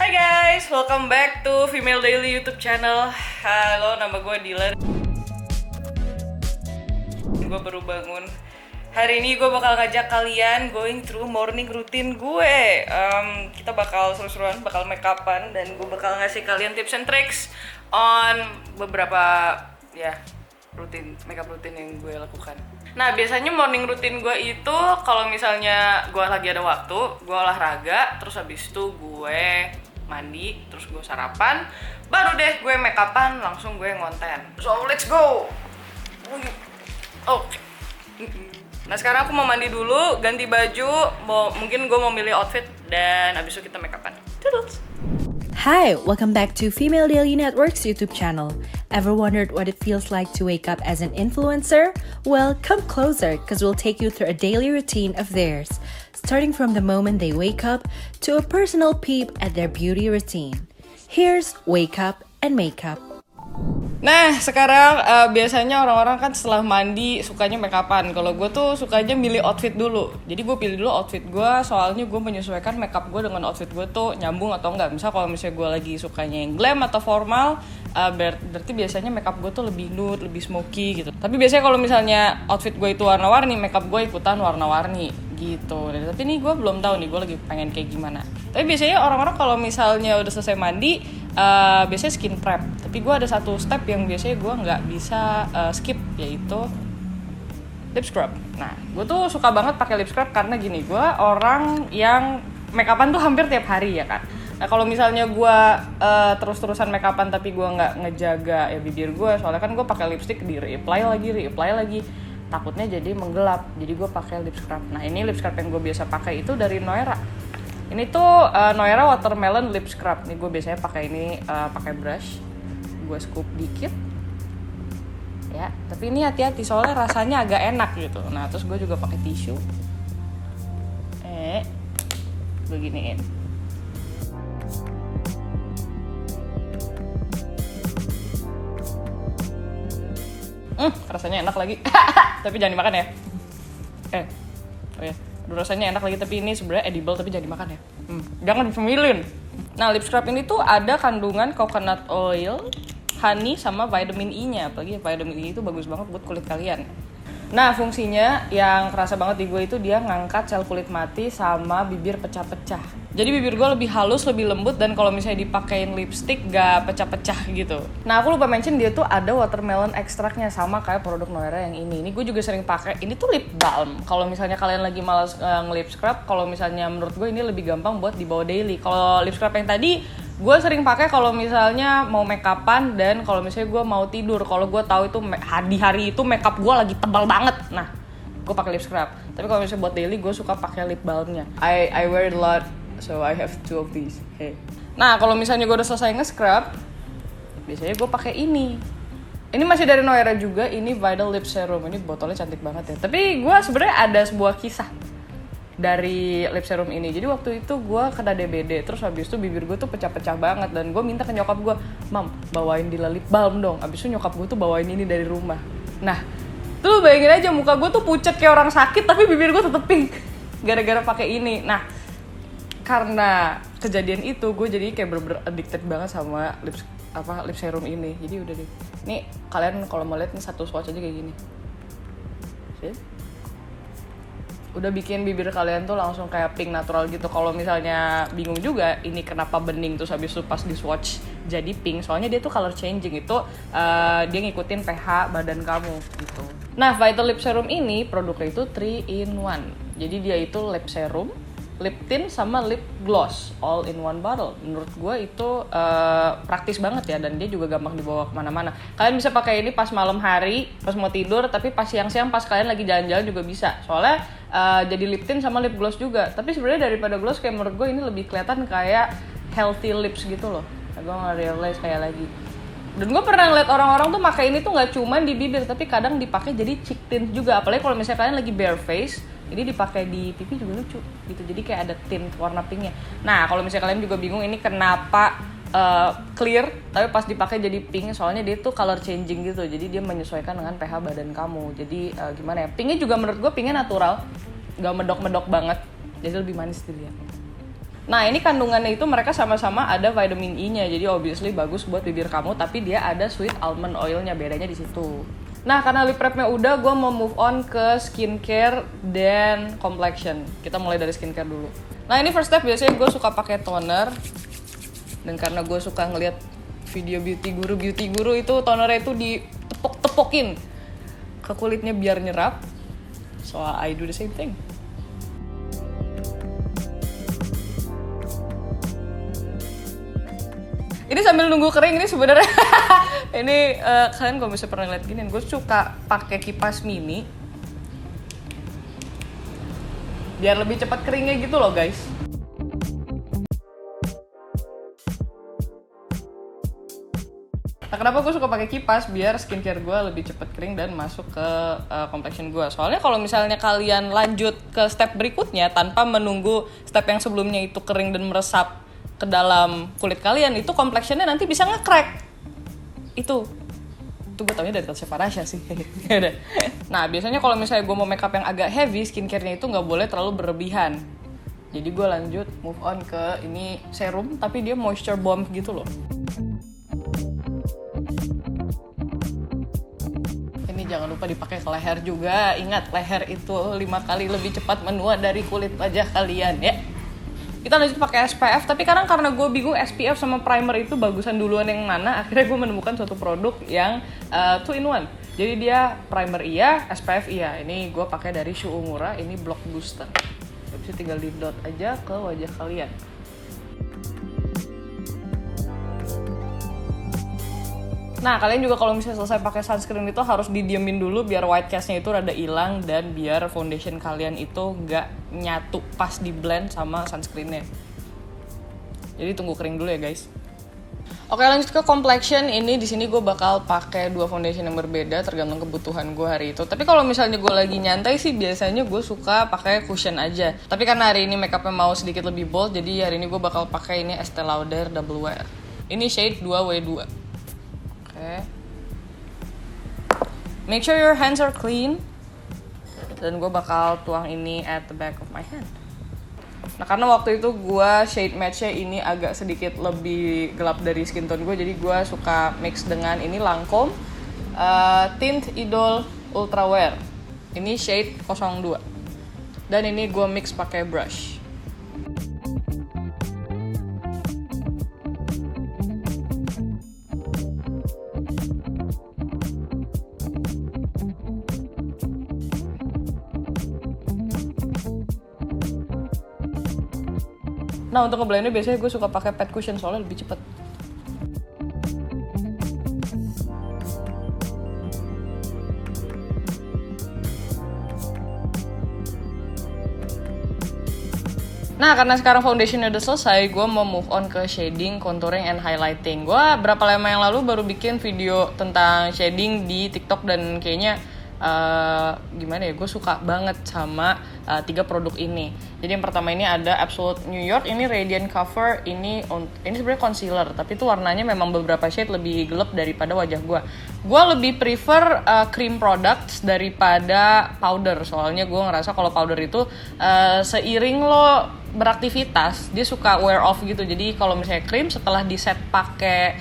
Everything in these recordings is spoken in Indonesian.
Hai guys, welcome back to Female Daily YouTube channel. Halo, nama gue Dylan. Gue baru bangun. Hari ini gue bakal ngajak kalian going through morning routine gue. Kita bakal seru-seruan, bakal make upan, dan gue bakal ngasih kalian tips and tricks on beberapa makeup rutin yang gue lakukan. Nah, biasanya morning routine gue itu kalau misalnya gue lagi ada waktu, gue olahraga, terus habis itu gue mandi, terus gue sarapan, baru deh gue make upan, langsung gue ngonten. So let's go. Oke. Nah, sekarang aku mau mandi dulu, ganti baju, mungkin gue mau milih outfit, dan abis itu kita make upan. Toodles. Hi, welcome back to Female Daily Network's YouTube channel. Ever wondered what it feels like to wake up as an influencer? Well, come closer, because we'll take you through a daily routine of theirs, starting from the moment they wake up to a personal peep at their beauty routine. Here's Wake Up and Makeup. Nah, sekarang biasanya orang-orang kan setelah mandi sukanya make upan. Kalau gue tuh sukanya milih outfit dulu. Jadi gue pilih dulu outfit gue, soalnya gue menyesuaikan make up gue dengan outfit gue tuh nyambung atau enggak. Misal kalau misalnya gue lagi sukanya yang glam atau formal, berarti biasanya make up gue tuh lebih nude, lebih smoky gitu. Tapi biasanya kalau misalnya outfit gue itu warna-warni, make up gue ikutan warna-warni gitu. Tapi nih gue belum tahu nih gue lagi pengen kayak gimana. Tapi biasanya orang-orang kalau misalnya udah selesai mandi, biasanya skin prep. Tapi gue ada satu step yang biasanya gue nggak bisa skip, yaitu lip scrub. Nah, gue tuh suka banget pakai lip scrub karena gini, gue orang yang make upan tuh hampir tiap hari ya kan. Nah, kalau misalnya gue terus-terusan make upan tapi gue nggak ngejaga ya bibir gue, soalnya kan gue pakai lipstick di reapply lagi, takutnya jadi menggelap. Jadi gue pakai lip scrub. Nah, ini lip scrub yang gue biasa pakai itu dari Noera. Ini tuh Noera Watermelon Lip Scrub. Nih gue biasanya pakai ini pakai brush. Gue scoop dikit. Ya, tapi ini hati-hati soalnya rasanya agak enak gitu. Nah, terus gue juga pakai tisu. Beginiin. Rasanya enak lagi. Tapi jangan dimakan ya. Oh ya. Rasanya enak lagi, tapi ini sebenarnya edible tapi jangan dimakan ya. Jangan dipemilin. Nah, lip scrub ini tuh ada kandungan coconut oil, honey, sama vitamin E-nya. Apalagi vitamin E itu bagus banget buat kulit kalian. Nah, fungsinya yang kerasa banget di gue itu dia ngangkat sel kulit mati sama bibir pecah-pecah. Jadi bibir gue lebih halus, lebih lembut, dan kalau misalnya dipakein lipstick gak pecah-pecah gitu. Nah, aku lupa mention dia tuh ada watermelon ekstraknya sama kayak produk Noera yang ini. Ini gue juga sering pakai. Ini tuh lip balm. Kalau misalnya kalian lagi malas nge-lip scrub, kalau misalnya menurut gue ini lebih gampang buat dibawa daily. Kalau lip scrub yang tadi gue sering pakai kalau misalnya mau make upan dan kalau misalnya gue mau tidur. Kalau gue tahu itu di hari itu make up gue lagi tebal banget, nah gue pakai lip scrub. Tapi kalau misalnya buat daily gue suka pakai lip balmnya. I wear it a lot, so I have 2 of these. Nah, kalau misalnya gue udah selesai nge-scrub, biasanya gue pakai ini. Ini masih dari Noera juga, ini Vital Lip Serum. Ini botolnya cantik banget ya. Tapi gue sebenarnya ada sebuah kisah dari lip serum ini. Jadi waktu itu gue kena DBD, terus habis itu bibir gue tuh pecah-pecah banget, dan gue minta ke nyokap gue, "Mam, bawain Dila lip balm dong." Habis itu nyokap gue tuh bawain ini dari rumah. Nah, tuh bayangin aja muka gue tuh pucet kayak orang sakit, tapi bibir gue tetep pink gara-gara pakai ini. Nah, karena kejadian itu gue jadi kayak bener-bener addicted banget sama lip serum ini. Jadi udah deh. Nih kalian kalau mau lihat nih satu swatch aja kayak gini. See? Udah bikin bibir kalian tuh langsung kayak pink natural gitu. Kalau misalnya bingung juga ini kenapa bening terus habis itu pas di swatch jadi pink, soalnya dia tuh color changing itu dia ngikutin pH badan kamu gitu. Nah, Vital Lip Serum ini produknya itu 3 in 1. Jadi dia itu lip serum, lip tint, sama lip gloss all in one bottle. Menurut gue itu praktis banget ya, dan dia juga gampang dibawa kemana-mana. Kalian bisa pakai ini pas malam hari, pas mau tidur, tapi pas siang-siang pas kalian lagi jalan-jalan juga bisa. Soalnya jadi lip tint sama lip gloss juga. Tapi sebenarnya daripada gloss, kayak menurut gue ini lebih kelihatan kayak healthy lips gitu loh. Gue nge-realize kayak lagi. Dan gue pernah ngeliat orang-orang tuh pakai ini tuh nggak cuma di bibir, tapi kadang dipakai jadi cheek tint juga. Apalagi kalau misalnya kalian lagi bare face, ini dipakai di pipi juga lucu gitu. Jadi kayak ada tint warna pinknya. Nah, kalau misalnya kalian juga bingung ini kenapa clear tapi pas dipakai jadi pink, soalnya dia tuh color changing gitu. Jadi dia menyesuaikan dengan pH badan kamu. Jadi gimana ya? Pinknya juga menurut gue pinknya natural, nggak medok-medok banget. Jadi lebih manis dilihat. Nah ini kandungannya itu mereka sama-sama ada vitamin E-nya, jadi obviously bagus buat bibir kamu, tapi dia ada sweet almond oil-nya, bedanya di situ. Nah karena lip prep-nya udah, gue mau move on ke skincare dan complexion. Kita mulai dari skincare dulu. Nah ini first step biasanya gue suka pakai toner, dan karena gue suka ngeliat video beauty guru itu tonernya itu ditepok-tepokin ke kulitnya biar nyerap, so I do the same thing. Ini sambil nunggu kering ini sebenarnya ini kalian kalau bisa pernah lihat gini, gue suka pakai kipas mini biar lebih cepat keringnya gitu loh guys. Nah, kenapa gue suka pakai kipas? Biar skincare gue lebih cepat kering dan masuk ke complexion gue. Soalnya kalau misalnya kalian lanjut ke step berikutnya tanpa menunggu step yang sebelumnya itu kering dan meresap ke dalam kulit kalian, itu complexionnya nanti bisa nge-crack. Itu gue taunya dari Tasya Farasya sih. Nah biasanya kalau misalnya gue mau makeup yang agak heavy, skincare-nya itu nggak boleh terlalu berlebihan. Jadi gue lanjut move on ke ini serum, tapi dia moisture bomb gitu loh. Ini jangan lupa dipakai ke leher juga. Ingat, leher itu 5 kali lebih cepat menua dari kulit wajah kalian ya. Kita lanjut pakai SPF, tapi kadang karena gue bingung SPF sama primer itu bagusan duluan yang mana, akhirnya gue menemukan suatu produk yang 2 in 1. Jadi dia primer iya, SPF iya. Ini gue pakai dari Shu Uemura, ini Block Booster. Bisa tinggal di dot aja ke wajah kalian. Nah, kalian juga kalau misalnya selesai pakai sunscreen itu harus didiemin dulu biar white cast-nya itu rada hilang dan biar foundation kalian itu nggak nyatu pas di blend sama sunscreen-nya. Jadi tunggu kering dulu ya guys. Oke, lanjut ke complexion. Ini di sini gue bakal pakai 2 foundation yang berbeda tergantung kebutuhan gue hari itu. Tapi kalau misalnya gue lagi nyantai sih biasanya gue suka pakai cushion aja. Tapi karena hari ini makeupnya mau sedikit lebih bold, jadi hari ini gue bakal pakai ini Estee Lauder Double Wear. Ini shade 2W2. Okay. Make sure your hands are clean. Dan gue bakal tuang ini at the back of my hand. Nah karena waktu itu gue shade match-nya ini agak sedikit lebih gelap dari skin tone gue, jadi gue suka mix dengan ini Lancome Tint Idol Ultra Wear. Ini shade 02. Dan ini gue mix pakai brush. Nah untuk ngeblendnya biasanya gue suka pakai pet cushion soalnya lebih cepet. Nah karena sekarang foundationnya udah selesai, gue mau move on ke shading, contouring, and highlighting. Gue berapa lama yang lalu baru bikin video tentang shading di TikTok dan kayaknya gimana ya, gue suka banget sama 3 produk ini. Jadi yang pertama ini ada Absolute New York, ini Radiant Cover, ini sebenarnya concealer, tapi itu warnanya memang beberapa shade lebih gelap daripada wajah gue. Gue lebih prefer cream products daripada powder, soalnya gue ngerasa kalau powder itu seiring lo beraktivitas dia suka wear off gitu. Jadi kalau misalnya cream setelah di set pakai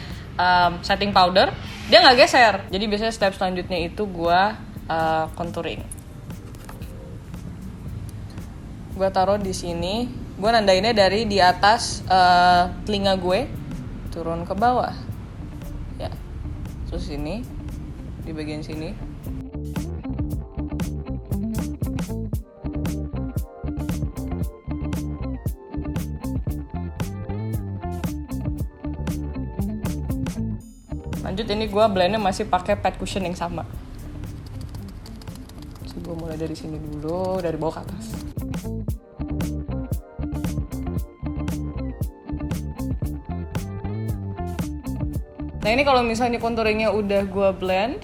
setting powder dia nggak geser. Jadi biasanya step selanjutnya itu gue contouring. Gue taruh di sini, gue nandainnya dari di atas telinga gue turun ke bawah ya, terus sini di bagian sini. Lanjut ini gue blendnya masih pakai pet cushion yang sama. Gue mulai dari sini dulu, dari bawah ke atas. Nah ini kalau misalnya contouringnya udah gue blend,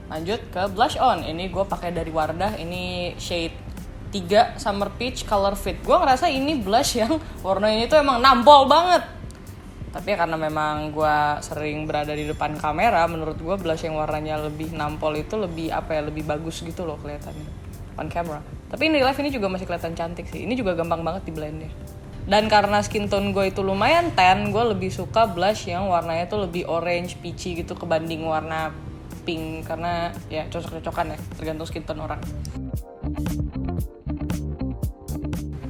lanjut ke blush on. Ini gue pakai dari Wardah, ini shade 3 Summer Peach Color Fit. Gue ngerasa ini blush yang warnanya itu emang nampol banget. Tapi ya karena memang gue sering berada di depan kamera, menurut gue blush yang warnanya lebih nampol itu lebih lebih bagus gitu loh kelihatannya on camera. Tapi in real life ini juga masih kelihatan cantik sih. Ini juga gampang banget di blendnya. Dan karena skin tone gue itu lumayan tan, gue lebih suka blush yang warnanya tuh lebih orange, peachy gitu kebanding warna pink. Karena ya cocok-cocokan ya, tergantung skin tone orang.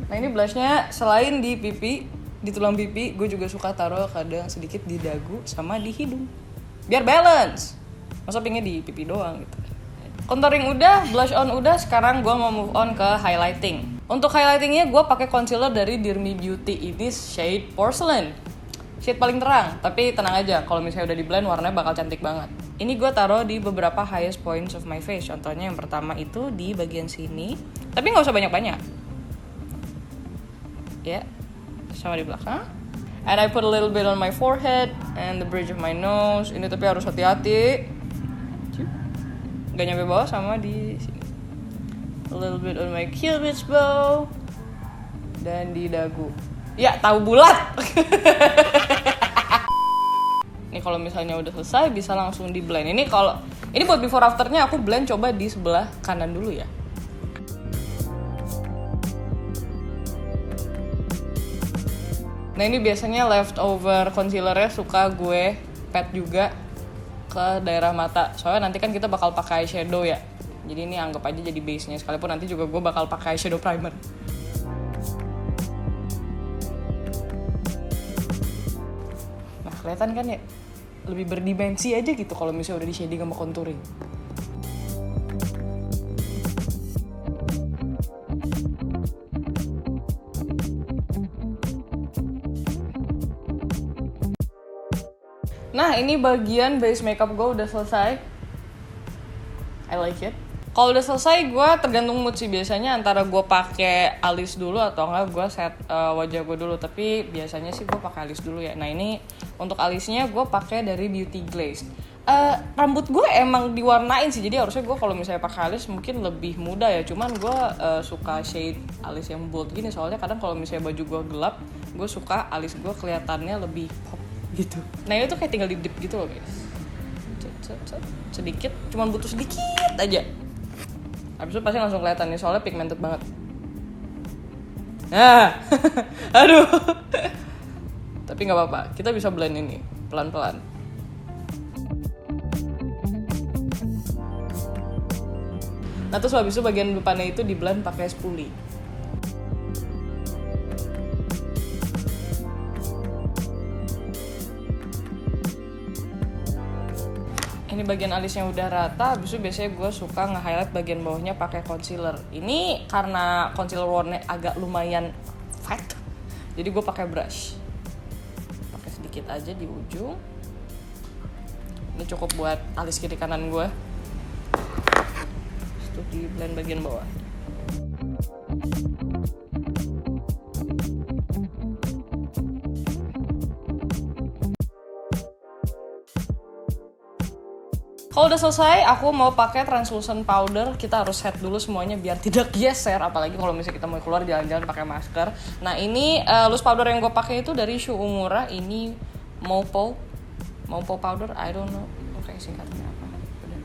Nah ini blushnya selain di pipi, di tulang pipi, gue juga suka taruh kadang sedikit di dagu sama di hidung. Biar balance. Masa pinknya di pipi doang gitu. Contouring udah, blush on udah, sekarang gue mau move on ke highlighting. Untuk highlightingnya gue pakai concealer dari Dear Me Beauty, ini shade Porcelain. Shade paling terang, tapi tenang aja, kalau misalnya udah di blend warnanya bakal cantik banget. Ini gue taruh di beberapa highest points of my face. Contohnya yang pertama itu di bagian sini, tapi nggak usah banyak-banyak. Ya, sama di belakang. And I put a little bit on my forehead and the bridge of my nose. Ini tapi harus hati-hati. Gak nyampe bawah sama di sini. A little bit on my cupid's bow dan di dagu. Ya, tahu bulat. Ini kalau misalnya udah selesai bisa langsung di blend. Ini buat before afternya aku blend coba di sebelah kanan dulu ya. Nah ini biasanya leftover concealernya suka gue pat juga ke daerah mata. Soalnya nanti kan kita bakal pakai eyeshadow ya. Jadi ini anggap aja jadi base-nya. Sekalipun nanti juga gue bakal pakai eyeshadow primer. Nah kelihatan kan ya? Lebih berdimensi aja gitu kalau misalnya udah di shading sama contouring. Nah ini bagian base makeup gue udah selesai. I like it. Kalau udah selesai gue tergantung mood sih, biasanya antara gue pakai alis dulu atau enggak gue set wajah gue dulu. Tapi biasanya sih gue pakai alis dulu ya. Nah ini untuk alisnya gue pakai dari Beauty Glaze. Rambut gue emang diwarnain sih, jadi harusnya gue kalau misalnya pakai alis mungkin lebih mudah ya. Cuman gue suka shade alis yang bold gini, soalnya kadang kalau misalnya baju gue gelap, gue suka alis gue kelihatannya lebih pop gitu. Nah ini tuh kayak tinggal di dip gitu loh guys. Sedikit, cuman butuh sedikit aja. Habis itu pasti langsung kelihatan nih, soalnya pigmented banget. Nah, aduh. Tapi nggak apa-apa, kita bisa blend ini pelan-pelan. Nah terus habis itu bagian depannya itu di blend pakai spoolie. Ini bagian alisnya udah rata, habis itu biasanya gue suka nge-highlight bagian bawahnya pakai concealer. Ini karena concealer warnanya agak lumayan fat, jadi gue pakai brush. Pakai sedikit aja di ujung. Ini cukup buat alis kiri kanan gue. Terus itu di blend bagian bawah. Kalau udah selesai, aku mau pakai translucent powder. Kita harus set dulu semuanya biar tidak geser, apalagi kalau misalnya kita mau keluar jalan-jalan pakai masker. Nah ini loose powder yang gue pakai itu dari Shu Uemura. Ini Mopo powder, I don't know. Oke, singkatnya apa? Udah.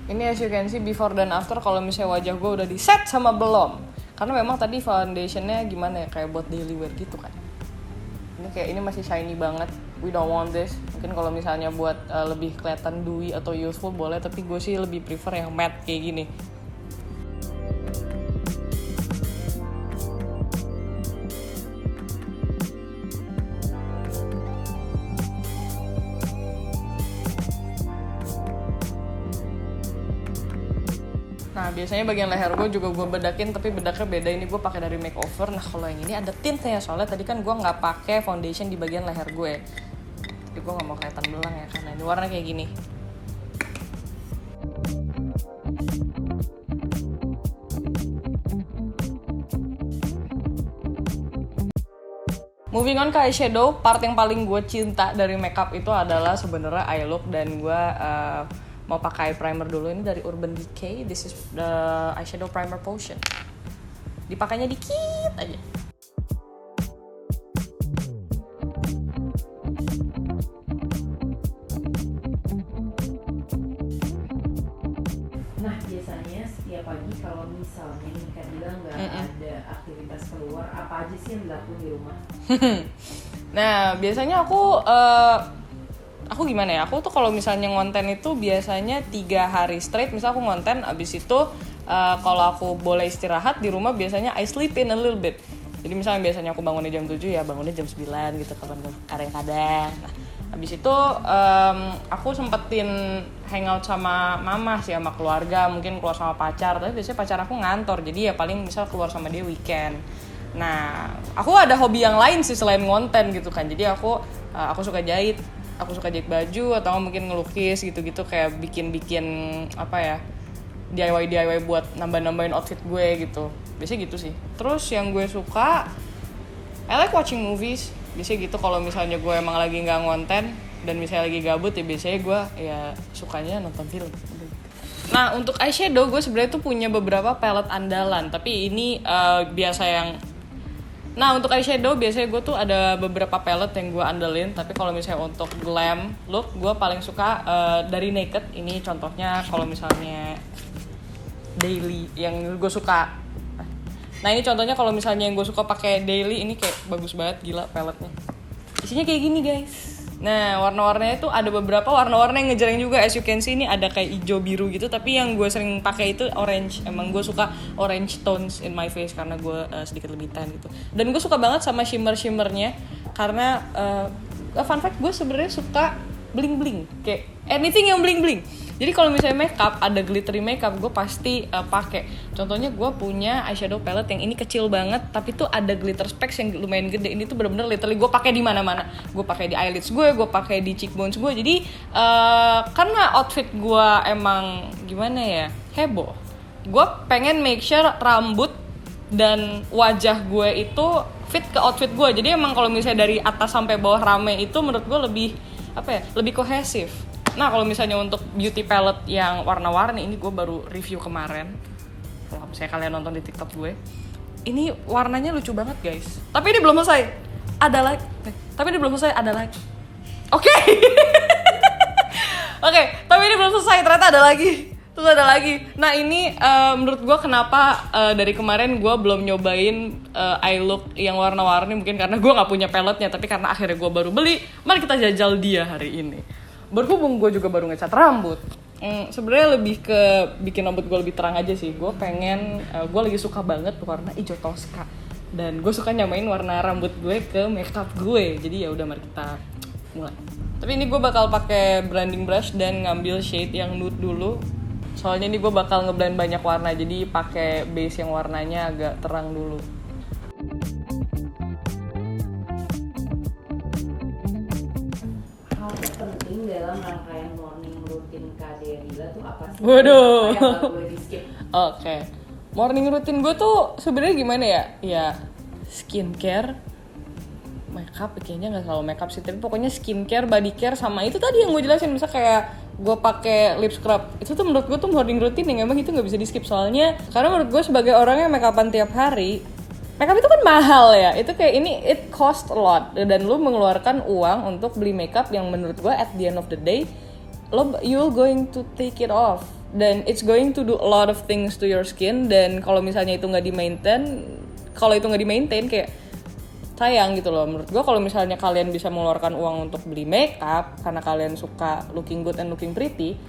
Ini as you can see before dan after kalau misalnya wajah gue udah di set sama belum. Karena memang tadi foundationnya gimana ya, kayak buat daily wear gitu kan. Ini masih shiny banget. We don't want this. Mungkin kalau misalnya buat lebih kelihatan dewy atau youthful boleh, tapi gue sih lebih prefer yang matte kayak gini. Nah biasanya bagian leher gue juga gue bedakin, tapi bedaknya beda. Ini gue pakai dari makeover. Nah kalau yang ini ada tintnya, soalnya tadi kan gue nggak pakai foundation di bagian leher gue. Jadi gue nggak mau kelihatan belang ya, karena ini warna kayak gini. Moving on ke eyeshadow, part yang paling gue cinta dari makeup itu adalah sebenarnya eye look, dan gue mau pakai primer dulu. Ini dari Urban Decay. This is the eyeshadow primer potion. Dipakainya dikit aja. Nah, biasanya setiap pagi kalau misalnya nih kan bilang nggak ada aktivitas keluar, apa aja sih yang dilakukan di rumah? Nah, biasanya aku gimana ya? Aku tuh kalau misalnya ngonten itu biasanya 3 hari straight. Misal aku ngonten, abis itu kalau aku boleh istirahat di rumah biasanya I sleep in a little bit. Jadi misalnya biasanya aku bangunnya jam 7 ya bangunnya jam 9 gitu kadang-kadang. Nah, abis itu aku sempetin hangout sama mama sih, sama keluarga, mungkin keluar sama pacar. Tapi biasanya pacar aku ngantor, jadi ya paling misal keluar sama dia weekend. Nah, aku ada hobi yang lain sih selain ngonten gitu kan. Jadi aku suka jahit. Aku suka jahit baju atau mungkin ngelukis gitu-gitu, kayak bikin apa ya, DIY buat nambah-nambahin outfit gue gitu. Biasanya gitu sih. Terus yang gue suka, I like watching movies. Biasanya gitu kalau misalnya gue emang lagi nggak ngonten dan misalnya lagi gabut ya biasanya gue ya sukanya nonton film. Nah, untuk eyeshadow gue sebenarnya tuh punya beberapa palette andalan, tapi ini Nah, untuk eyeshadow biasanya gue tuh ada beberapa palette yang gue andelin. Tapi kalau misalnya untuk glam look, gue paling suka dari Naked. Ini contohnya kalau misalnya daily yang gue suka. Nah, ini contohnya kalau misalnya yang gue suka pakai daily, ini kayak bagus banget, gila paletnya. Isinya kayak gini guys. Nah, warna-warnanya itu ada beberapa warna-warna yang ngejreng juga. As you can see, ini ada kayak hijau biru gitu. Tapi yang gue sering pakai itu orange. Emang gue suka orange tones in my face karena gue sedikit lebih tan gitu. Dan gue suka banget sama shimmer-shimmernya. Karena fun fact, gue sebenarnya suka bling-bling. Kayak anything yang bling-bling. Jadi kalau misalnya makeup, ada glittery makeup, gue pasti pakai. Contohnya gue punya eyeshadow palette yang ini kecil banget, tapi tuh ada glitter specks yang lumayan gede. Ini tuh bener-bener literally gue pakai di mana-mana. Gue pakai di eyelids gue pakai di cheekbones gue. Jadi karena outfit gue emang gimana ya, heboh. Gue pengen make sure rambut dan wajah gue itu fit ke outfit gue. Jadi emang kalau misalnya dari atas sampai bawah rame itu menurut gue lebih kohesif. Nah, kalau misalnya untuk beauty palette yang warna-warni, ini gue baru review kemarin. Kalau misalnya kalian nonton di TikTok gue, ini warnanya lucu banget guys. Tapi ini belum selesai. Ada lagi. Oke. Oke, tapi ini belum selesai. Ternyata ada lagi. Terus ada lagi. Nah, ini menurut gue kenapa dari kemarin gue belum nyobain eye look yang warna-warni. Mungkin karena gue gak punya palette-nya, tapi karena akhirnya gue baru beli. Mari kita jajal dia hari ini. Berhubung gue juga baru ngecat rambut, sebenarnya lebih ke bikin rambut gue lebih terang aja sih. Gue pengen, gue lagi suka banget warna hijau Tosca, dan gue suka nyamain warna rambut gue ke makeup gue. Jadi ya udah, mari kita mulai. Tapi ini gue bakal pakai blending brush dan ngambil shade yang nude dulu. Soalnya ini gue bakal ngeblend banyak warna, jadi pakai base yang warnanya agak terang dulu. Dalam rangkaian morning routine Kak Derila tuh apa sih? Waduh. Yang gak boleh di skip? Oke. Morning routine gue tuh sebenarnya gimana ya? Ya skincare, makeup, kayaknya nggak selalu makeup sih, tapi pokoknya skincare, body care, sama itu tadi yang gue jelasin. Misal kayak gue pakai lip scrub, itu tuh menurut gue tuh morning routine yang emang itu nggak bisa di skip. Soalnya karena menurut gue sebagai orang yang makeupan tiap hari, makeup itu kan mahal ya, itu kayak ini it cost a lot, dan lu mengeluarkan uang untuk beli makeup yang menurut gue at the end of the day you're going to take it off, dan it's going to do a lot of things to your skin. Dan kalau misalnya itu nggak di-maintain kayak sayang gitu loh. Menurut gue kalau misalnya kalian bisa mengeluarkan uang untuk beli makeup karena kalian suka looking good and looking pretty,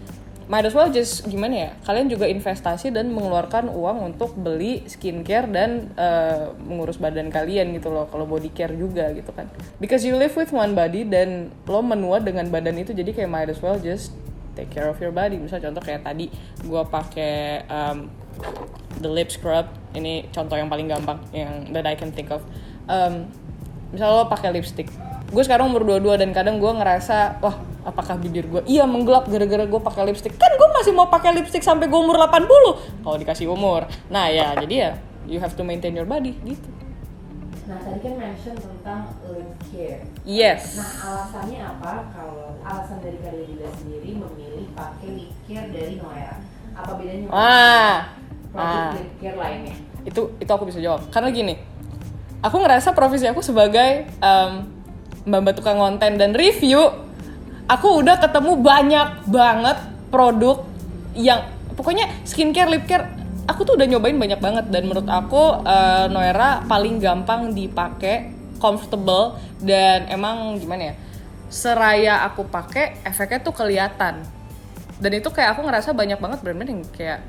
might as well just gimana ya, kalian juga investasi dan mengeluarkan uang untuk beli skincare dan mengurus badan kalian gitu loh, kalau body care juga gitu kan, because you live with one body dan lo menua dengan badan itu. Jadi kayak might as well just take care of your body. Misal contoh kayak tadi gue pakai the lip scrub, ini contoh yang paling gampang yang that I can think of. Misal lo pakai lipstick, gue sekarang umur 22 dan kadang gue ngerasa, wah apakah bibir gue menggelap gara-gara gue pakai lipstick. Kan gue masih mau pakai lipstick sampai gue umur 80 kalau dikasih umur. Nah ya, jadi ya you have to maintain your body gitu. Nah tadi kan mention tentang lip care. Yes. Nah alasannya apa kalau alasan dari Kak Delila sendiri memilih pakai lip care dari Noera? Apa bedanya produk lip care lainnya? Itu aku bisa jawab. Karena gini, aku ngerasa profesi aku sebagai mbak tukang konten dan review, aku udah ketemu banyak banget produk yang pokoknya skincare, lip care, aku tuh udah nyobain banyak banget dan menurut aku Noera paling gampang dipakai, comfortable dan emang gimana ya? Seraya aku pakai, efeknya tuh kelihatan. Dan itu kayak aku ngerasa banyak banget brand-brand yang kayak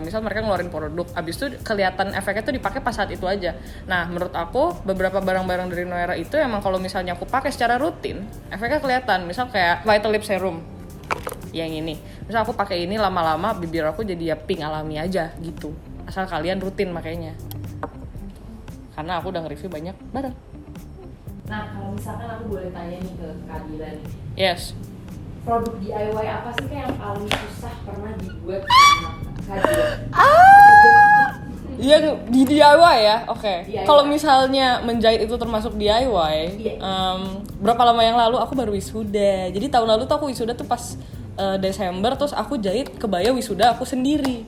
misal mereka ngeluarin produk, abis itu kelihatan efeknya tuh dipakai pas saat itu aja. Nah menurut aku beberapa barang-barang dari Noera itu emang kalau misalnya aku pakai secara rutin, efeknya kelihatan. Misal kayak Vital Lip Serum yang ini, misal aku pakai ini lama-lama bibir aku jadi ya pink alami aja gitu. Asal kalian rutin makanya. Karena aku udah nge-review banyak barang. Nah kalau misalkan aku boleh tanya nih ke Kak Dila nih. Yes. Produk DIY apa sih yang paling susah pernah dibuat sama Kak Dila? Yang di DIY ya, oke. DIY. Kalau misalnya menjahit itu termasuk DIY, berapa lama yang lalu aku baru wisuda. Jadi tahun lalu tuh aku wisuda tuh pas Desember, terus aku jahit kebaya wisuda aku sendiri.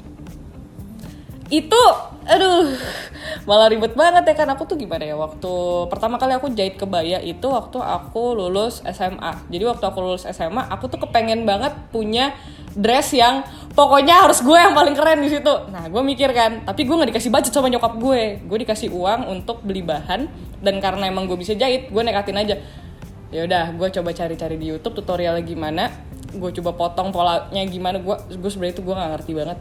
Itu, aduh, malah ribet banget ya kan. Aku tuh gimana ya, waktu pertama kali aku jahit kebaya itu waktu aku lulus SMA. Jadi waktu aku lulus SMA, aku tuh kepengen banget punya dress yang pokoknya harus gue yang paling keren di situ. Nah, gue mikir kan, tapi gue nggak dikasih budget sama nyokap gue. Gue dikasih uang untuk beli bahan dan karena emang gue bisa jahit, gue nekatin aja. Ya udah, gue coba cari-cari di YouTube tutorialnya gimana. Gue coba potong polanya gimana. Gue sebenarnya itu gue nggak ngerti banget.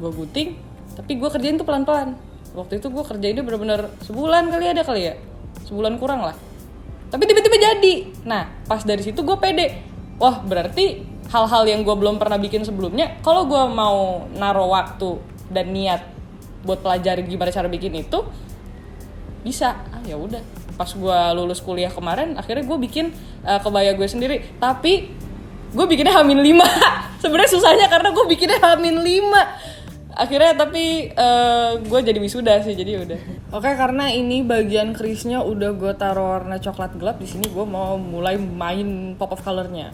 Gue gunting, tapi gue kerjain tuh pelan-pelan. Waktu itu gue kerjainnya bener-bener sebulan kali ya. Sebulan kurang lah. Tapi tiba-tiba jadi. Nah, pas dari situ gue pede. Wah, berarti hal-hal yang gue belum pernah bikin sebelumnya, kalau gue mau naruh waktu dan niat buat pelajarin gimana cara bikin itu, bisa. Ya udah. Pas gue lulus kuliah kemarin, akhirnya gue bikin kebaya gue sendiri. Tapi gue bikinnya H-5. Sebenarnya susahnya karena gue bikinnya H-5. Akhirnya tapi gue jadi wisuda sih, jadi udah. Oke, karena ini bagian crease-nya udah gue taruh warna coklat gelap, di sini gue mau mulai main pop of color-nya.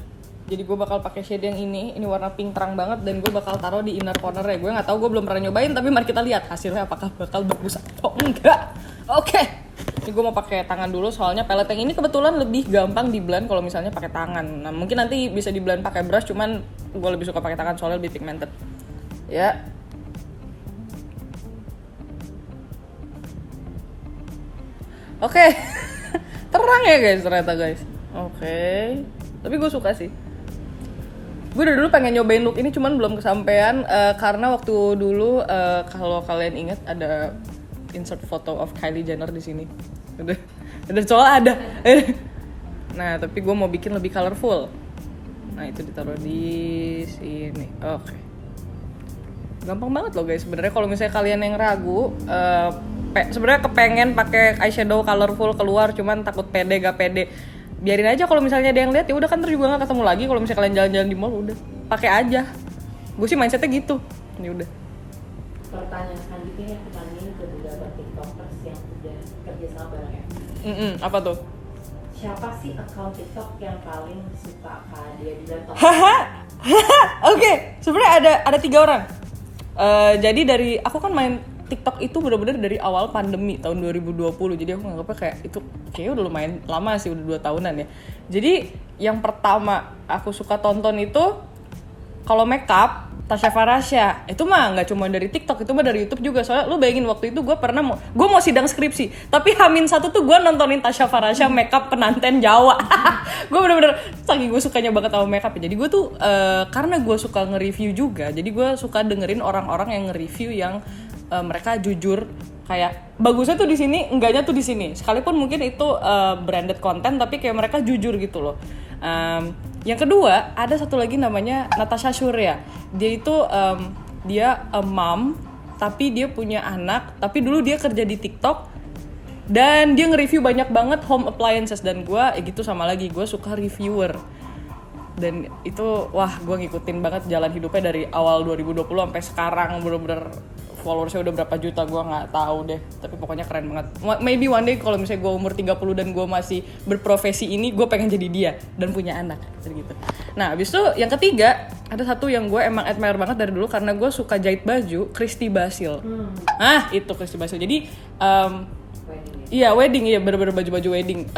Jadi gue bakal pakai shade yang ini warna pink terang banget dan gue bakal taruh di inner corner ya. Gue nggak tahu, gue belum pernah nyobain, tapi mari kita lihat hasilnya apakah bakal bagus atau enggak. Oke. Ini gue mau pakai tangan dulu soalnya palette yang ini kebetulan lebih gampang di blend kalau misalnya pakai tangan. Nah, mungkin nanti bisa di blend pakai brush, cuman gue lebih suka pakai tangan soalnya lebih pigmented. Ya. Oke. Terang ya guys ternyata guys. Oke. Tapi gue suka sih. Gue dari dulu pengen nyobain look ini cuman belum kesampaian karena waktu dulu kalau kalian ingat ada insert foto of Kylie Jenner di sini. Udah soalnya ada. Nah, tapi gue mau bikin lebih colorful. Nah, itu ditaruh di sini. Oke. Gampang banget loh guys. Sebenarnya kalau misalnya kalian yang ragu sebenarnya kepengen pakai eyeshadow colorful keluar cuman takut pede gak pede, biarin aja. Kalau misalnya ada yang lihat ya udah, kan terus juga nggak ketemu lagi. Kalau misalnya kalian jalan-jalan di mall udah pakai aja. Gue sih mindsetnya gitu. Ini udah. Pertanyaan selanjutnya yang kita tanyain ke beberapa tiktokers yang udah kerja sama bareng ya. Apa tuh? Siapa sih account TikTok yang paling suka Kak Delila? Oke, sebenarnya ada 3 orang. Jadi dari aku kan main TikTok itu benar-benar dari awal pandemi tahun 2020. Jadi aku nganggapnya kayak itu kayaknya udah lumayan lama sih, udah 2 tahunan ya. Jadi yang pertama aku suka tonton itu kalau makeup Tasya Farasya. Itu mah nggak cuma dari TikTok, itu mah dari YouTube juga. Soalnya lu bayangin waktu itu gue mau sidang skripsi, tapi H-1 tuh gue nontonin Tasya Farasya makeup pengantin Jawa. Gue bener-bener saking gue sukanya banget sama makeup ya. Jadi gue tuh karena gue suka nge-review juga, jadi gue suka dengerin orang-orang yang nge-review yang mereka jujur, kayak bagusnya tuh di sini, enggaknya tuh di sini. Sekalipun mungkin itu branded content, tapi kayak mereka jujur gitu loh. Yang kedua, ada satu lagi namanya Natasha Surya. Dia itu dia mom, tapi dia punya anak, tapi dulu dia kerja di TikTok dan dia nge-review banyak banget home appliances. Dan gue gitu, sama lagi gue suka reviewer. Dan itu wah, gue ngikutin banget jalan hidupnya dari awal 2020 sampai sekarang, bener-bener followersnya udah berapa juta gue nggak tahu deh, tapi pokoknya keren banget. Maybe one day kalau misalnya gue umur 30 dan gue masih berprofesi ini, gue pengen jadi dia dan punya anak gitu. Nah abis itu yang ketiga ada satu yang gue emang admire banget dari dulu karena gue suka jahit baju, Christy Basil. Itu Christy Basil. Jadi wedding, bener-bener baju-baju wedding.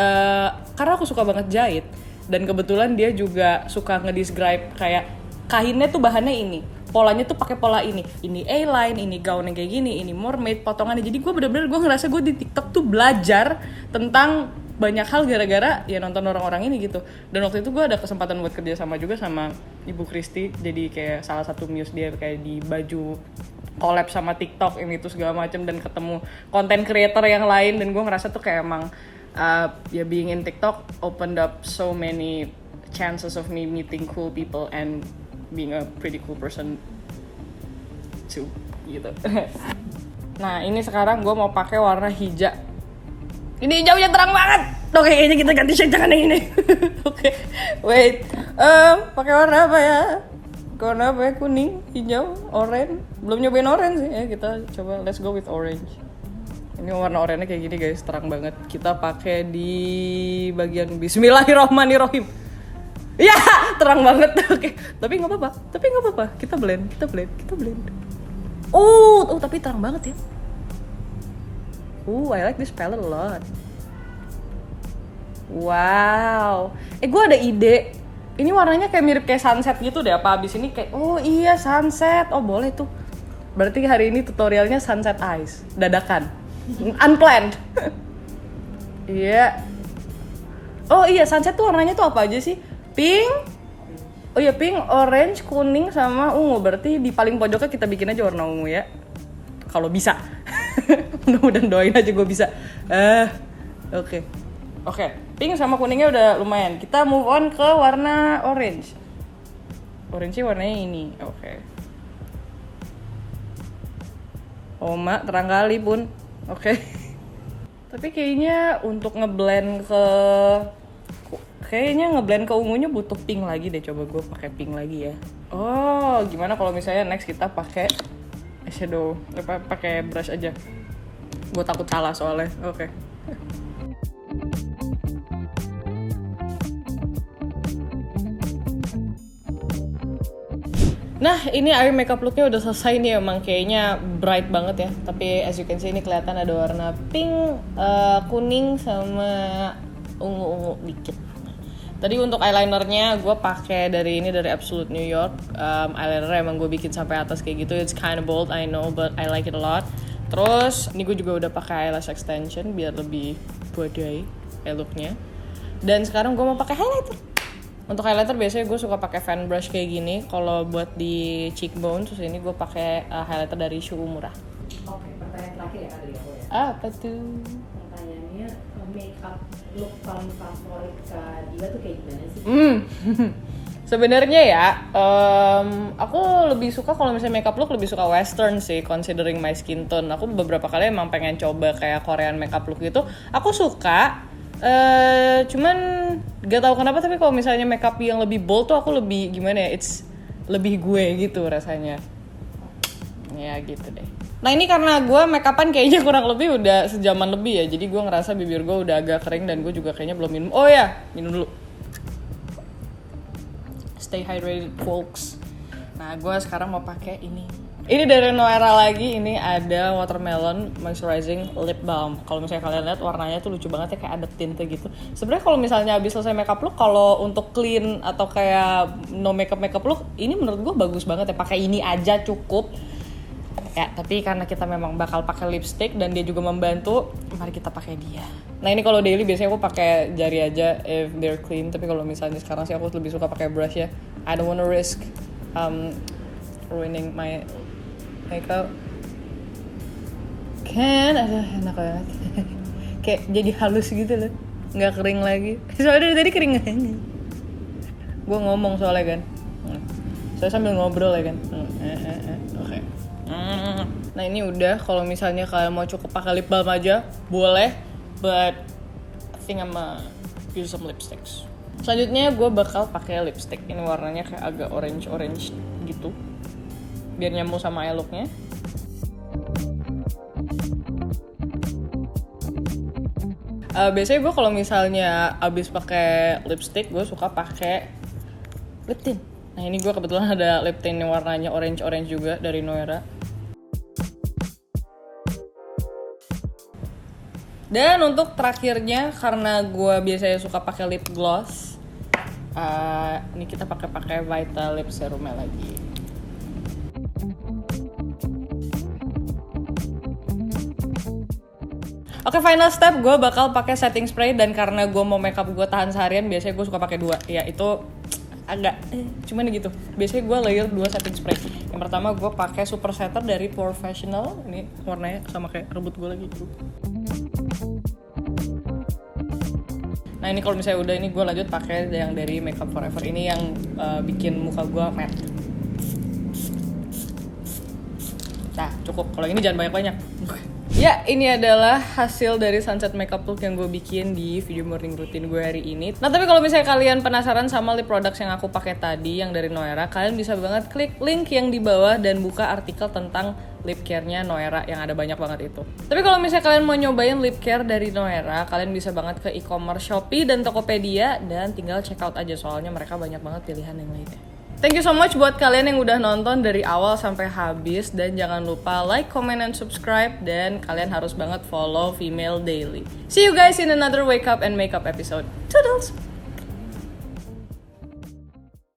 Karena aku suka banget jahit dan kebetulan dia juga suka ngedescribe kayak kainnya tuh bahannya ini, polanya tuh pakai pola ini A-line, ini gaun yang kayak gini, ini mermaid potongannya. Jadi gue bener-bener gue ngerasa gue di TikTok tuh belajar tentang banyak hal gara-gara ya nonton orang-orang ini gitu. Dan waktu itu gue ada kesempatan buat kerja sama juga sama Ibu Christy, jadi kayak salah satu muse dia kayak di baju collab sama TikTok ini tuh segala macam, dan ketemu content creator yang lain, dan gue ngerasa tuh kayak emang being in TikTok opened up so many chances of me meeting cool people and being a pretty cool person too gitu. Nah ini sekarang gue mau pakai warna hijau. Ini hijaunya terang banget. Oke, kayaknya kita ganti shade, jangan yang ini. Oke, wait. Pakai warna apa ya? Warna apa ya? Kuning, hijau, orange. Belum nyobain orange sih ya. Kita coba, let's go with orange. Ini warna oranye kayak gini guys, terang banget. Kita pakai di bagian Bismillahirrohmanirrohim. Ya, terang banget. Oke, tapi nggak apa-apa. Kita blend. Tapi terang banget ya. I like this palette a lot. Wow. Gue ada ide. Ini warnanya kayak mirip kayak sunset gitu deh. Apa abis ini kayak, sunset. Boleh tuh. Berarti hari ini tutorialnya sunset eyes. Dadakan. Unplanned. Iya. Sunset tuh warnanya tuh apa aja sih? Pink. Pink, orange, kuning, sama ungu. Berarti di paling pojoknya kita bikin aja warna ungu ya. Kalau bisa. Mudah-mudahan doain aja gue bisa. Oke. Pink sama kuningnya udah lumayan. Kita move on ke warna orange. Orange warnanya ini. Oke. Mak, terang kali pun. Oke. Tapi kayaknya untuk ngeblend ke ungunya butuh pink lagi deh. Coba gue pakai pink lagi ya. Gimana kalau misalnya next kita pakai eyeshadow, pakai brush aja. Gue takut salah soalnya. Oke. Nah, ini eye makeup looknya udah selesai nih, emang kayaknya bright banget ya. Tapi as you can see ini kelihatan ada warna pink, kuning sama ungu-ungu dikit. Tadi untuk eyelinernya gue pakai dari Absolute New York. Eyeliner emang gue bikin sampai atas kayak gitu. It's kind of bold, I know, but I like it a lot. Terus ini gue juga udah pakai eyelash extension biar lebih badai looknya. Dan sekarang gue mau pakai highlighter. Untuk highlighter biasanya gue suka pakai fan brush kayak gini. Kalau buat di cheekbone, terus ini gue pakai highlighter dari Shu Uemura. Oke, pertanyaan terakhir ya dari aku ya. Apa tuh? Pertanyaannya, makeup look paling favorit Kak Diva tuh kayak gimana sih? Sebenarnya ya, aku lebih suka kalau misalnya makeup look lebih suka western sih, considering my skin tone. Aku beberapa kali emang pengen coba kayak Korean makeup look gitu. Aku suka. Cuman gak tahu kenapa, tapi kalau misalnya makeup yang lebih bold tuh aku lebih gimana ya, it's lebih gue gitu rasanya ya gitu deh. Nah ini karena gue makeupan kayaknya kurang lebih udah sejaman lebih ya, jadi gue ngerasa bibir gue udah agak kering dan gue juga kayaknya belum minum. Minum dulu. Stay hydrated folks. Nah gue sekarang mau pakai ini dari Noera lagi. Ini ada watermelon moisturizing lip balm. Kalau misalnya kalian lihat warnanya tuh lucu banget ya, kayak ada tinte gitu. Sebenarnya kalau misalnya habis selesai makeup look, kalau untuk clean atau kayak no makeup look, ini menurut gue bagus banget ya. Pakai ini aja cukup. Ya, tapi karena kita memang bakal pakai lipstick dan dia juga membantu, mari kita pakai dia. Nah ini kalau daily biasanya aku pakai jari aja if they're clean. Tapi kalau misalnya sekarang sih aku lebih suka pakai brush ya. I don't wanna risk ruining my makeup. Kan enak banget. Kayak jadi halus gitu loh, nggak kering lagi. Soalnya dari tadi kering. Gue ngomong soalnya kan, saya sambil ngobrol ya kan. Oke. Nah ini udah, kalau misalnya kalian mau cukup pakai lip balm aja boleh, but I think I'm use some lipsticks. Selanjutnya gue bakal pakai lipstick. Ini warnanya kayak agak orange gitu, biar nyambung sama eye looknya. Biasanya gue kalau misalnya abis pakai lipstick, gue suka pakai lip tint. Nah ini gue kebetulan ada lip tint yang warnanya orange juga dari Noera. Dan untuk terakhirnya, karena gue biasanya suka pakai lip gloss, ini kita pakai Vita Lip Serumnya lagi. Oke, final step, gue bakal pakai setting spray, dan karena gue mau makeup gue tahan seharian, biasanya gue suka pakai 2. Ya itu agak cuman gitu. Biasanya gue layer 2 setting spray. Yang pertama gue pakai Super Setter dari Professional. Ini warnanya sama kayak rebut gue lagi gitu. Nah ini kalau misalnya udah, ini gue lanjut pakai yang dari Makeup Forever. Ini yang bikin muka gue matte. Nah cukup, kalau ini jangan banyak-banyak. Ya, ini adalah hasil dari sunset makeup look yang gue bikin di video morning routine gue hari ini. Nah, tapi kalau misalnya kalian penasaran sama lip products yang aku pakai tadi, yang dari Noera, kalian bisa banget klik link yang di bawah dan buka artikel tentang lip care-nya Noera yang ada banyak banget itu. Tapi kalau misalnya kalian mau nyobain lip care dari Noera, kalian bisa banget ke e-commerce Shopee dan Tokopedia, dan tinggal check out aja, soalnya mereka banyak banget pilihan yang lainnya. Thank you so much buat kalian yang udah nonton dari awal sampai habis, dan jangan lupa like, comment, and subscribe, dan kalian harus banget follow Female Daily. See you guys in another wake up and makeup episode. Toodles!